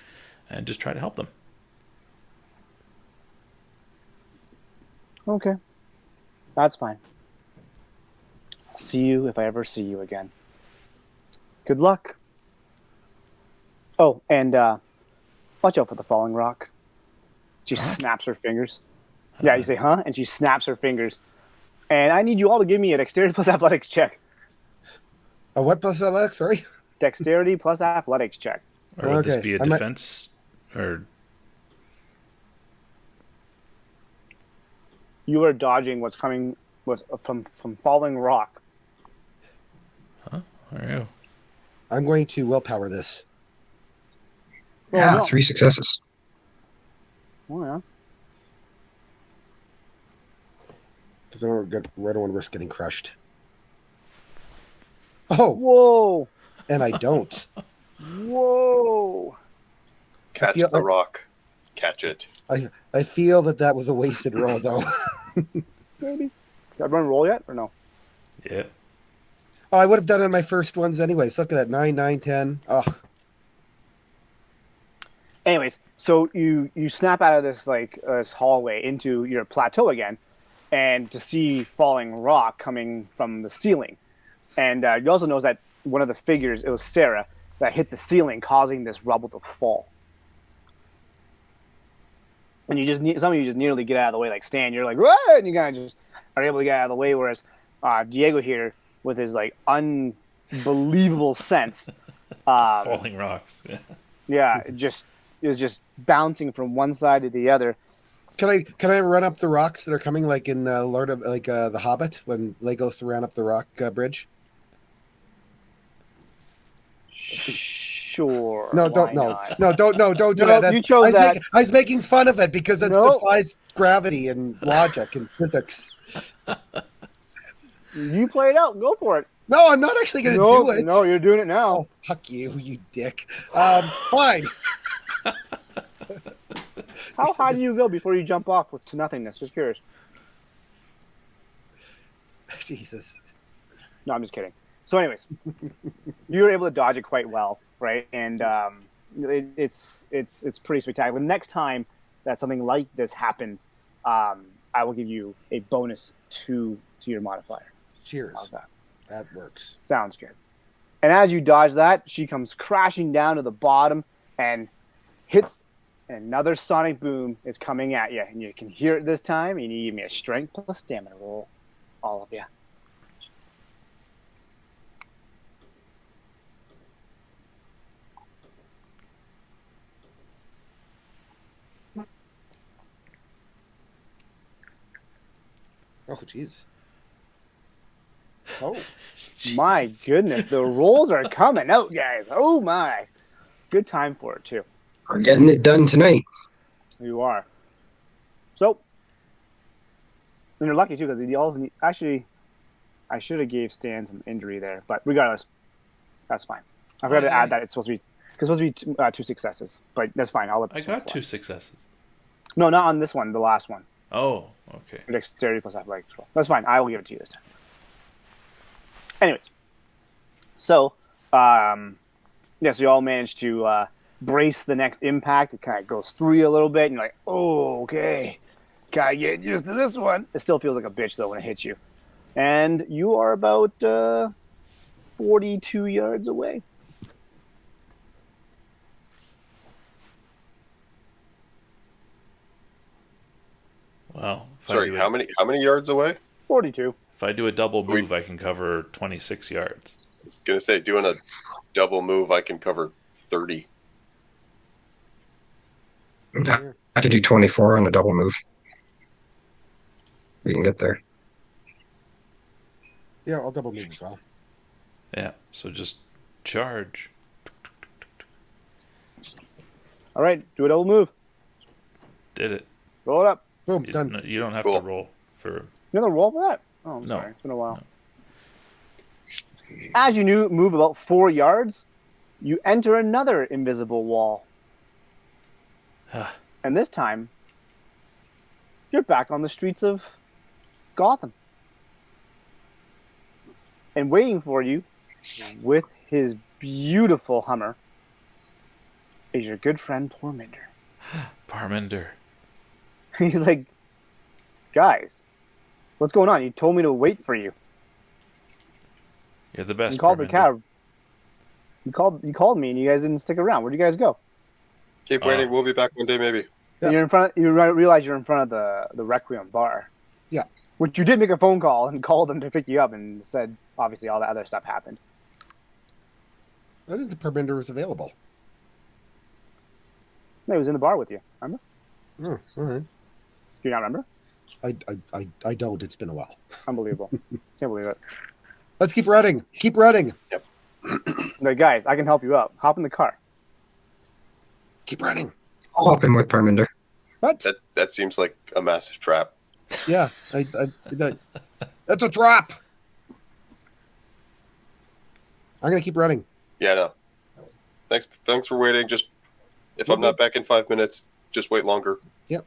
and just try to help them. Okay. That's fine. I'll see you if I ever see you again. Good luck. Oh, and watch out for the falling rock. She snaps her fingers. Yeah, you say, huh? And she snaps her fingers. And I need you all to give me a dexterity plus athletics check. A what plus Alex? Sorry. Dexterity plus athletics check. Or would this Okay, be a I might- defense? Or You are dodging what's coming from falling rock. are you? I'm going to willpower this. Yeah, no. 3 successes. Oh, yeah. Because I don't want to risk getting crushed. Oh, Whoa. and I don't. Whoa. Catch feel the like- rock. Catch it. I feel that was a wasted roll, though. Maybe. Did I run roll yet or no? Yeah. Oh, I would have done it on my first ones anyways. Look at that. 9, 9, 10. Oh, Anyways, so you snap out of this this hallway into your plateau again, and to see falling rock coming from the ceiling, and you also notice that one of the figures, it was Sarah, that hit the ceiling, causing this rubble to fall. And some of you just nearly get out of the way, like Stan. You're like, "What?" And you kind of just are able to get out of the way, whereas Diego here, with his unbelievable sense, Falling rocks. Yeah. yeah, it just is just bouncing from one side to the other. can I run up the rocks that are coming like in Lord of the Hobbit when Legolas ran up the rock bridge? Sure. No, why don't not? don't do No, that. you chose that. I was making fun of it because it No. defies gravity and logic and physics. You play it out. Go for it. No, I'm not actually going to No, do it. no, you're doing it now. Oh, fuck you, you dick. Fine. How high do you go before you jump off to nothingness? Just curious. Jesus. No, I'm just kidding. So, anyways, you were able to dodge it quite well, right? And it's pretty spectacular. Next time that something like this happens, I will give you a bonus to your modifier. Cheers. How's that? That works. Sounds good. And as you dodge that, she comes crashing down to the bottom and hits, and another sonic boom is coming at you. And you can hear it this time. You need to give me a strength plus stamina roll, all of you. Oh, jeez. Oh, My goodness, the rolls are coming out, guys. Oh my. Good time for it too. We're getting it done tonight. You are. So, and you're lucky too because he also actually, I should have gave Stan some injury there, but regardless, that's fine. I forgot to add that it's supposed to be two successes, but that's fine. I'll let I this one got slide. 2 successes. No, not on this one. The last one. Oh, okay. Dexterity plus athletics roll. That's fine. I will give it to you this time. Anyways, so so you all managed to brace the next impact. It kind of goes through you a little bit, and you're like, oh, okay, gotta get used to this one. It still feels like a bitch though when it hits you, and you are about 42 yards away. Wow. Sorry, how many yards away? 42. If I do a double So we- move, I can cover 26 yards. I was gonna say, doing a double move, I can cover 30. I could do 24 on a double move. We can get there. Yeah, I'll double move as well. Yeah, so just charge. All right, do a double move. Did it. Roll it up. Boom, You, done. you don't have Cool. to roll for... You know the roll for that? Oh, I'm No. sorry. It's been a while. As you move about 4 yards, you enter another invisible wall. And this time, you're back on the streets of Gotham. And waiting for you, with his beautiful Hummer, is your good friend Porminder. Parminder. He's like, guys, what's going on? You told me to wait for you. You're the best, You called the Parminder. cab. You called me and you guys didn't stick around. Where'd you guys go? Keep waiting. We'll be back one day, maybe. Yeah. And you're in front. You realize you're in front of the Requiem bar. Yeah. Which you did make a phone call and called them to pick you up and said obviously all that other stuff happened. I think the Perbinder was available. No, he was in the bar with you. Remember? Oh, all right. Do you not remember? I don't. It's been a while. Unbelievable. Can't believe it. Let's keep running. Keep running. Like, guys, I can help you out. Hop in the car. Keep running. I'll hop in with Parminder. What? That seems like a massive trap. Yeah, that's a trap. I'm gonna keep running. Yeah, no. Thanks for waiting. Just if I'm not back in 5 minutes, just wait longer. Yep.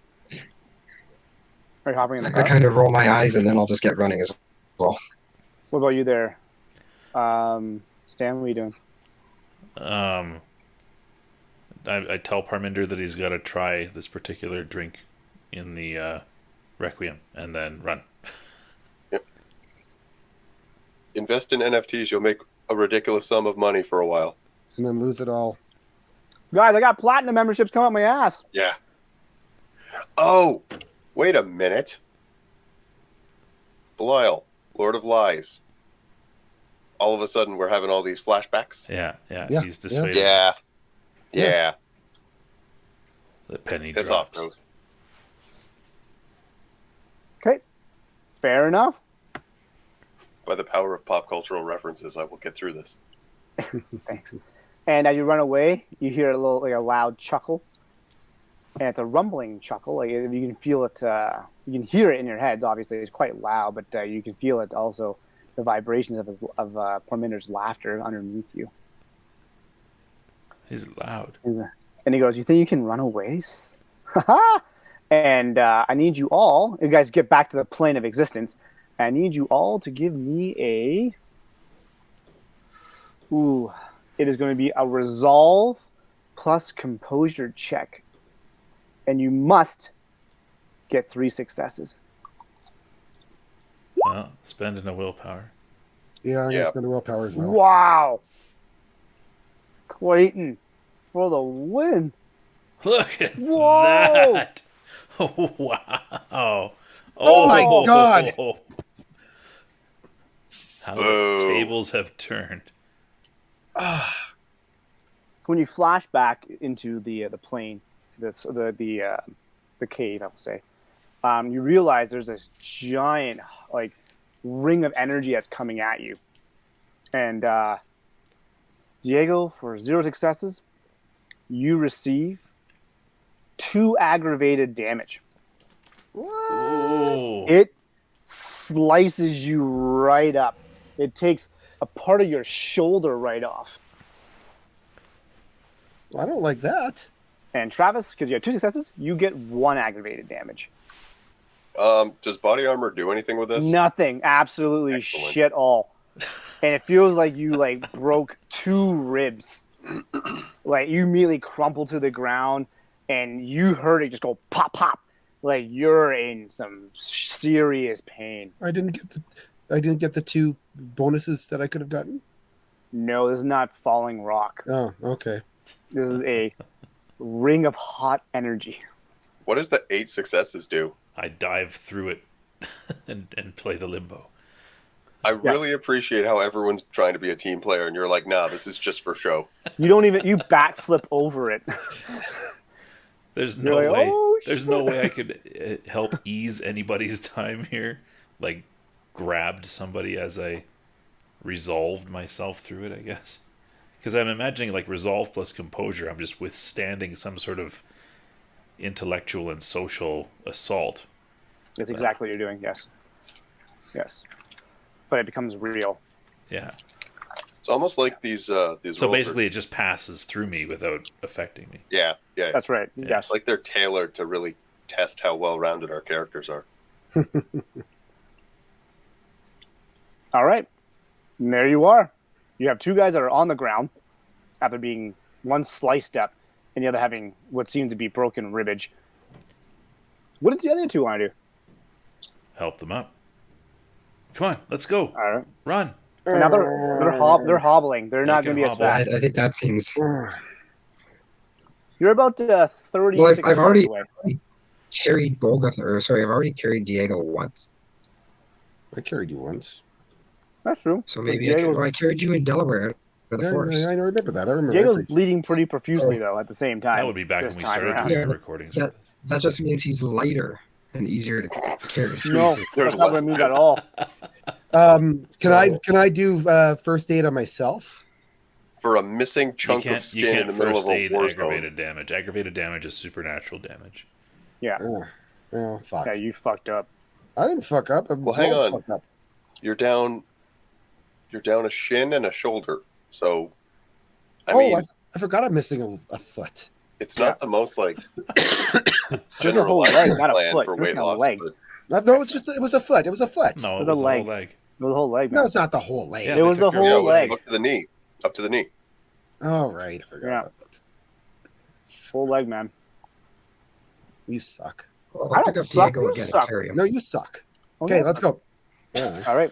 Are you hopping in the I car? kind of roll my eyes and then I'll just get running as well. What about you there? Stan, what are you doing? I tell Parminder that he's got to try this particular drink in the Requiem and then run. Invest in NFTs. You'll make a ridiculous sum of money for a while. And then lose it all. Guys, I got platinum memberships coming up my ass. Yeah. Oh, wait a minute. Belial, Lord of Lies. All of a sudden, we're having all these flashbacks. Yeah. Yeah, He's dissuaded. Yeah. us. Yeah. The penny Piss off, drops. ghosts. Okay. Fair enough. By the power of pop cultural references, I will get through this. Thanks. And as you run away, you hear a loud chuckle. And it's a rumbling chuckle. Like you can feel it. You can hear it in your heads. Obviously, it's quite loud, but you can feel it also. The vibrations of Porminder's laughter underneath you. He's loud. And he goes, "You think you can run away?" And I need you all. You guys get back to the plane of existence. I need you all to give me a. Ooh, it is going to be a resolve plus composure check, and you must get 3 successes. Well, spending a willpower. Yeah, I'm Yeah. gonna spend a willpower as well. Wow, Clayton, for the win! Look at Whoa! that! Wow! Oh my God! How Boo. the tables have turned. When you flash back into the plane, the cave, I will say, you realize there's this giant ring of energy that's coming at you, and Diego, for 0 successes, you receive 2 aggravated damage. What? Oh. It slices you right up. It takes a part of your shoulder right off. Well, I don't like that. And Travis, because you have 2 successes, you get 1 aggravated damage. Does body armor do anything with this? Nothing. Absolutely Excellent. shit all. And it feels like you broke 2 ribs. Like you immediately crumple to the ground and you heard it just go pop pop. Like you're in some serious pain. I didn't get the 2 bonuses that I could have gotten. No, this is not falling rock. Oh, okay. This is a ring of hot energy. What does the 8 successes do? I dive through it and play the limbo. I really appreciate how everyone's trying to be a team player, and you're like, nah, this is just for show. You backflip over it. There's no You're like, way. "Oh, There's shit." no way I could help ease anybody's time here. Like, grabbed somebody as I resolved myself through it, I guess. Because I'm imagining like resolve plus composure. I'm just withstanding some sort of intellectual and social assault. That's exactly what you're doing. Yes. Yes. But it becomes real. Yeah. It's almost like these So rolls basically, it just passes through me without affecting me. yeah. That's right. Yeah. Yes. It's like they're tailored to really test how well-rounded our characters are. All right. And there you are. You have 2 guys that are on the ground after being one sliced up and the other having what seems to be broken ribbage. What did the other 2 want to do? Help them up. Come on, let's go. All right. Run. And now they're hobbling. They're not going to be as hobble. fast. I think that seems. You're about 36 Well, I've already away. carried Golgotha, or sorry, I've already carried Diego once. I carried you once. That's true. So maybe I carried you in Delaware for the Yeah, forest. I remember that. I remember. Diego's bleeding pretty profusely, though, at the same time. That would be back when this we time started around. doing Yeah, the recordings. that- That just means he's lighter and easier to carry. No, There's that's not what less I mean at all. Can I do first aid on myself? For a missing You chunk of can't skin in the middle first of a aid war zone. aggravated damage. Aggravated damage is supernatural damage. Yeah. Oh fuck! Yeah, you fucked up. I didn't fuck up. Well, hang Wolves on. fucked up. You're down a shin and a shoulder. So, I mean, I forgot I'm missing a foot. it's not the most like Just a whole leg, generalized not a plan foot. for Just weight a loss. leg. But No, it was a foot. It was a foot. No, It it was was a the whole leg. leg. It was the whole leg. No, Man. it's not the whole leg. Yeah, It was the took your- whole leg. up to the knee. Up to the knee. All right, I forgot Yeah. about that. Full leg, man. You suck. Well, I I'll don't pick up suck, Diego you again suck. and carry him. No, you suck. Oh, Okay, no. let's go. Yeah. All right.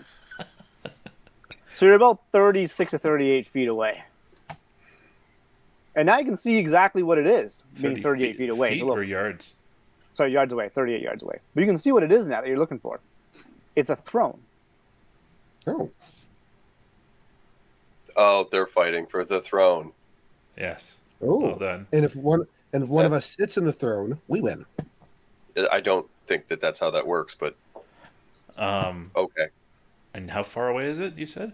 So you're about 36 to 38 feet away. And now you can see exactly what it is, being 38 feet away. It's a Feet or little, yards? sorry, yards away, 38 yards away. But you can see what it is now that you're looking for. It's a throne. Oh, Oh, they're fighting for the throne. Yes. oh. Well done. And if one of us sits in the throne, we win. I don't think that that's how that works, but okay. And how far away is it, you said?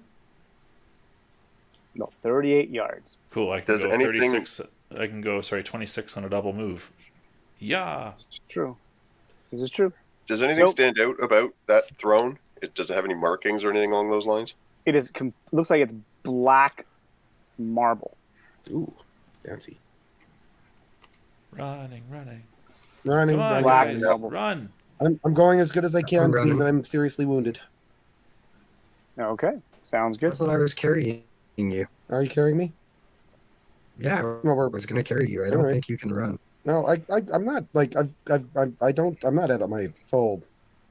No, 38 yards. Cool, I can Does go anything- 36. I can go, 26 on a double move. Yeah. It's true. This is true. Does anything Nope. stand out about that throne? Does it have any markings or anything along those lines? It is. Looks like it's black marble. Ooh, fancy. Running. Running. Come on, Black guys. marble. Run. I'm going as good as I can, I'm running. but I'm seriously wounded. Okay, sounds I good. thought I was carrying you. Are you carrying me? Yeah, No, I was going to carry you. I don't Alright. think you can run. No, I'm not like I'm not at my full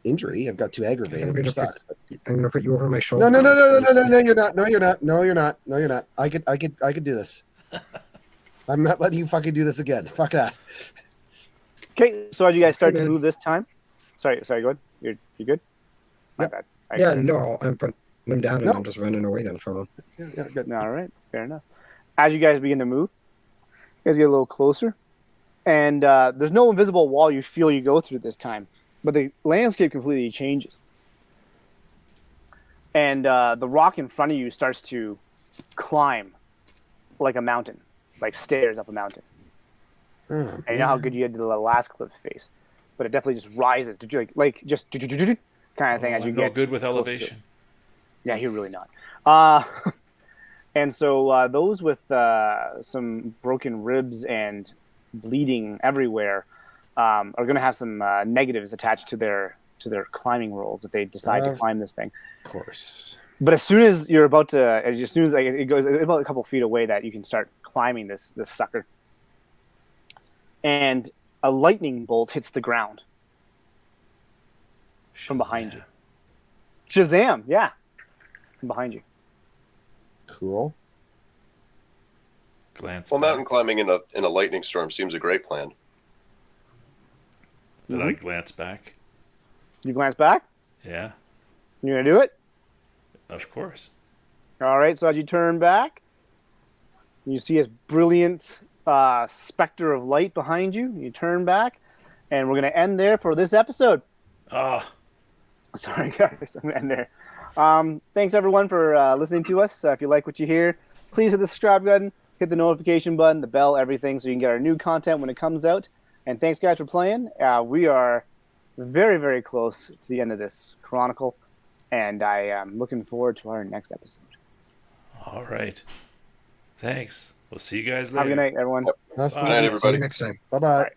injury. I've got 2 aggravated, which sucks. But I'm going to put you over my shoulder. no, you're not. No, you're not. No, you're not. No, you're not. I could do this. I'm not letting you fucking do this again. Fuck that. Okay, so as you guys start to Okay. move this time, sorry, go ahead. You good? My Yep. bad. Yeah, no, I'm putting him down and No. I'm just running away then from him. Yeah, good. All right, fair enough. As you guys begin to move, you guys get a little closer, and there's no invisible wall you feel you go through this time, but the landscape completely changes. And the rock in front of you starts to climb like a mountain, like stairs up a mountain. And you know how good you did the last cliff face, but it definitely just rises, like just kind of thing as you I'm get no good with closer to it. elevation. Yeah, you're really not. And so those with some broken ribs and bleeding everywhere are going to have some negatives attached to their climbing rolls if they decide to climb this thing. Of course. But as soon as you're about to, as soon as like, it goes about a couple feet away, that you can start climbing this sucker, and a lightning bolt hits the ground from behind you. Shazam! Yeah, from behind you. Cool. Glance. Well, back. mountain climbing in a lightning storm seems a great plan. Did I glance back? You glance back. Yeah, You gonna do it? of course. All right. So as you turn back, you see this brilliant specter of light behind you. You turn back, and we're gonna end there for this episode. Ah, Sorry, guys. I'm gonna end there. Thanks everyone for listening to us. If you like what you hear, please hit the subscribe button, hit the notification button, the bell, everything, so you can get our new content when it comes out. And thanks, guys, for playing. We are very, very close to the end of this Chronicle, and I am looking forward to our next episode. all right. Thanks. We'll see you guys later. Have a good night, everyone. Nice to Good meet night, you. everybody. See you next time. Bye bye. All right.